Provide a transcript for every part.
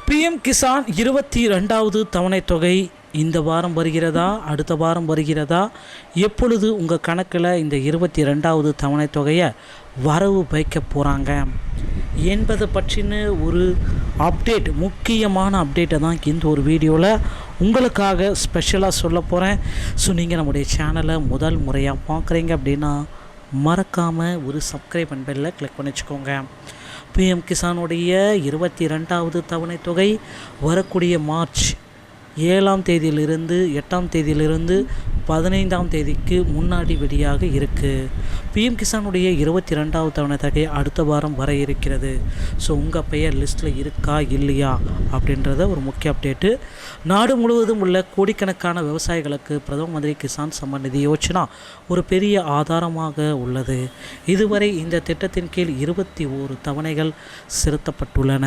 PM Kisan 22வது தவணை தொகை இந்த வாரம் வருகிறதா, அடுத்த வாரம் வருகிறதா, எப்பொழுது உங்கள் கணக்கில் இந்த 22வது தவணை தொகையை வரவு வைக்க போகிறாங்க என்பதை பற்றின ஒரு அப்டேட், முக்கியமான அப்டேட்டை தான் இந்த ஒரு வீடியோவில் உங்களுக்காக ஸ்பெஷலாக சொல்ல போகிறேன். ஸோ நீங்கள் நம்முடைய சேனலை முதல் முறையாக பார்க்குறீங்க அப்படின்னா மறக்காமல் ஒரு சப்ஸ்கிரைப் அண்ட் பெல்லை கிளிக் பண்ணி வச்சுக்கோங்க. பிஎம் கிசானுடைய 22வது தவணை தொகை வரக்கூடிய மார்ச் 7ஆம் தேதியிலிருந்து 8ஆம் தேதியிலிருந்து 15ஆம் தேதிக்கு முன்னாடி வெளியாக இருக்குது. பிஎம் கிசானுடைய 22வது தவணை தொகை அடுத்த வாரம் வர இருக்கிறது. ஸோ உங்கள் பெயர் லிஸ்ட்டில் இருக்கா இல்லையா அப்படின்றத ஒரு முக்கிய அப்டேட்டு. நாடு முழுவதும் உள்ள கோடிக்கணக்கான விவசாயிகளுக்கு பிரதம மந்திரி கிசான் சம்மான் நிதி யோஜனா ஒரு பெரிய ஆதாரமாக உள்ளது. இதுவரை இந்த திட்டத்தின் கீழ் 21 தவணைகள் செலுத்தப்பட்டுள்ளன.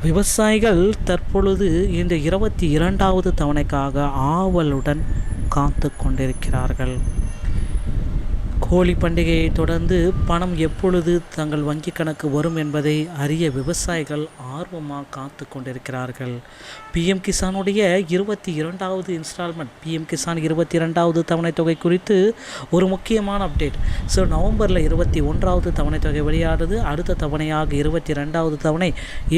விவசாயிகள் தற்பொழுது இந்த 22வது தவணைக்காக ஆவலுடன் காத்து கொண்டிருக்கிறார்கள். ஹோலி பண்டிகையை தொடர்ந்து பணம் எப்பொழுது தங்கள் வங்கி கணக்கு வரும் என்பதை அறிய விவசாயிகள் ஆர்வமாக காத்து கொண்டிருக்கிறார்கள். பிஎம் கிசானுடைய 22வது இன்ஸ்டால்மெண்ட், பிஎம் கிசான் 22வது தவணை தொகை குறித்து ஒரு முக்கியமான அப்டேட். ஸோ நவம்பரில் 21வது தவணை தொகை வெளியானது. அடுத்த தவணையாக 22வது தவணை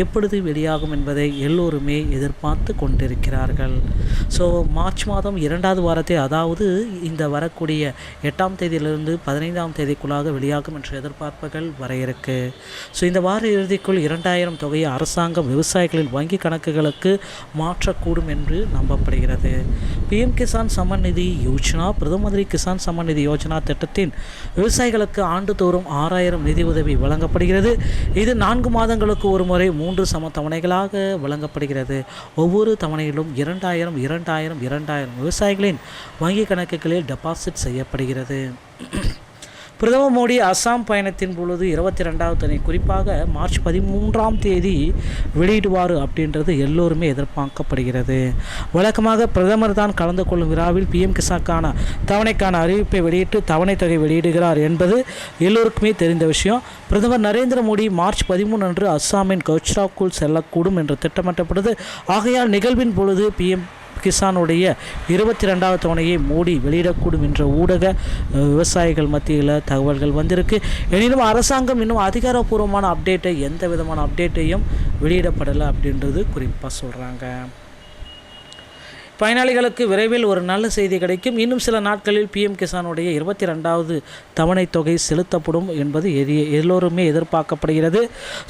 எப்பொழுது வெளியாகும் என்பதை எல்லோருமே எதிர்பார்த்து கொண்டிருக்கிறார்கள். ஸோ மார்ச் மாதம் 2வது வாரத்தை, அதாவது இந்த வரக்கூடிய 8ஆம் தேதியிலிருந்து 15ஆம் தேதிக்குள்ளாக வெளியாகும் என்ற எதிர்பார்ப்புகள் வர இருக்கு. ஸோ இந்த வார இறுதிக்குள் 2000 தொகையை அரசாங்கம் விவசாயிகளின் வங்கி கணக்குகளுக்கு மாற்றக்கூடும் என்று நம்பப்படுகிறது. பிஎம் கிசான் சம்மான் நிதி யோஜனா, பிரதம மந்திரி கிசான் சம்மான் நிதி யோஜனா திட்டத்தின் விவசாயிகளுக்கு ஆண்டுதோறும் 6000 நிதி உதவி வழங்கப்படுகிறது. இது 4 மாதங்களுக்கு ஒரு முறை 3 சம தவணைகளாக வழங்கப்படுகிறது. ஒவ்வொரு தவணையிலும் 2000 விவசாயிகளின் வங்கி கணக்குகளில் டெபாசிட் செய்யப்படுகிறது. பிரதமர் மோடி அசாம் பயணத்தின் பொழுது 22வது தவணை குறிப்பாக மார்ச் 13ஆம் தேதி வெளியிடுவார் அப்படின்றது எல்லோருமே எதிர்பார்க்கப்படுகிறது. வழக்கமாக பிரதமர் தான் கலந்து கொள்ளும் விழாவில் பிஎம் கிசானுக்கான தவணைக்கான அறிவிப்பை வெளியிட்டு தவணை தொகை வெளியிடுகிறார் என்பது எல்லோருக்குமே தெரிந்த விஷயம். பிரதமர் நரேந்திர மோடி மார்ச் 13 அன்று அஸ்ஸாமின் கவுச்ராவுக்குள் செல்லக்கூடும் என்று திட்டமிட்டப்படுது. ஆகையால் நிகழ்வின் பொழுது பிஎம் கிசானுடைய 22வது தவணையை மோடி வெளியிடக்கூடும் என்ற ஊடக விவசாயிகள் மத்தியில் தகவல்கள் வந்திருக்கு. எனினும் அரசாங்கம் இன்னும் அதிகாரப்பூர்வமான அப்டேட்டை, எந்த விதமான அப்டேட்டையும் வெளியிடப்படலை அப்படின்றது குறிப்பாக சொல்கிறாங்க. பயனாளிகளுக்கு விரைவில் ஒரு நல்ல செய்தி கிடைக்கும். இன்னும் சில நாட்களில் பிஎம் கிசானுடைய 22வது தவணை தொகை செலுத்தப்படும் என்பது எல்லோருமே எதிர்பார்க்கப்படுகிறது.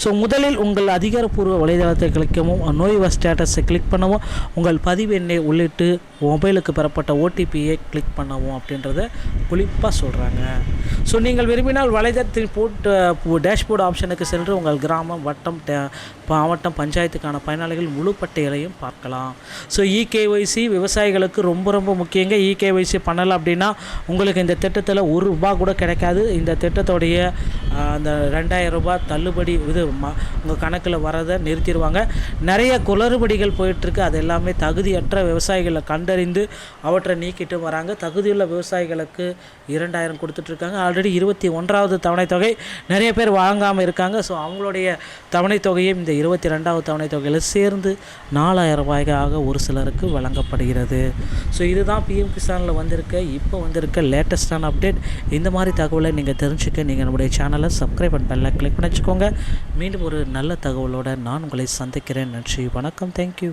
ஸோ முதலில் உங்கள் அதிகாரப்பூர்வ வலைதளத்தை கிளிக்கவும், நோய் ஸ்டேட்டஸை கிளிக் பண்ணவும், உங்கள் பதிவு எண்ணை உள்ளிட்டு மொபைலுக்கு பெறப்பட்ட ஓடிபியை கிளிக் பண்ணவும் அப்படின்றத குறிப்பாக சொல்கிறாங்க. ஸோ நீங்கள் விரும்பினால் வலைதளத்தின் டேஷ்போர்டு ஆப்ஷனுக்கு சென்று உங்கள் கிராமம், வட்டம், மாவட்டம், பஞ்சாயத்துக்கான பயனாளிகள் முழு பட்டியலையும் பார்க்கலாம். ஸோ இகேஒய்சி விவசாயிகளுக்கு ரொம்ப ரொம்ப முக்கியங்க. இகேஒய்சி பண்ணலை அப்படின்னா உங்களுக்கு இந்த திட்டத்தில் ₹1 கூட கிடைக்காது. இந்த திட்டத்தோடைய அந்த 2000 ரூபாய் தள்ளுபடி இது உங்கள் கணக்கில் வரதை நிறுத்திடுவாங்க. நிறைய குளறுபடிகள் போயிட்டுருக்கு. அது எல்லாமே தகுதியற்ற விவசாயிகளை கண்டறிந்து அவற்றை நீக்கிட்டு வராங்க. தகுதியுள்ள விவசாயிகளுக்கு 2000 கொடுத்துட்ருக்காங்க. ஆல்ரெடி 21வது தவணை தொகை நிறைய பேர் வாங்காமல் இருக்காங்க. ஸோ அவங்களுடைய தவணை தொகையும் இந்த 22வது தவணை தொகையில் சேர்ந்து 4000 ரூபாய்க்காக ஒரு சிலருக்கு வழங்கப்படுகிறது. ஸோ இதுதான் பிஎம் கிசானில் இப்போ வந்திருக்க லேட்டஸ்டான அப்டேட். இந்த மாதிரி தகவலை நீங்கள் தெரிஞ்சுக்க நீங்கள் நம்முடைய சேனலை சப்ஸ்கிரைப் அண்ட் பெல்லை கிளிக் பண்ணி வச்சுக்கோங்க. மீண்டும் ஒரு நல்ல தகவலோடு நான் உங்களை சந்திக்கிறேன். நன்றி, வணக்கம், தேங்க்யூ.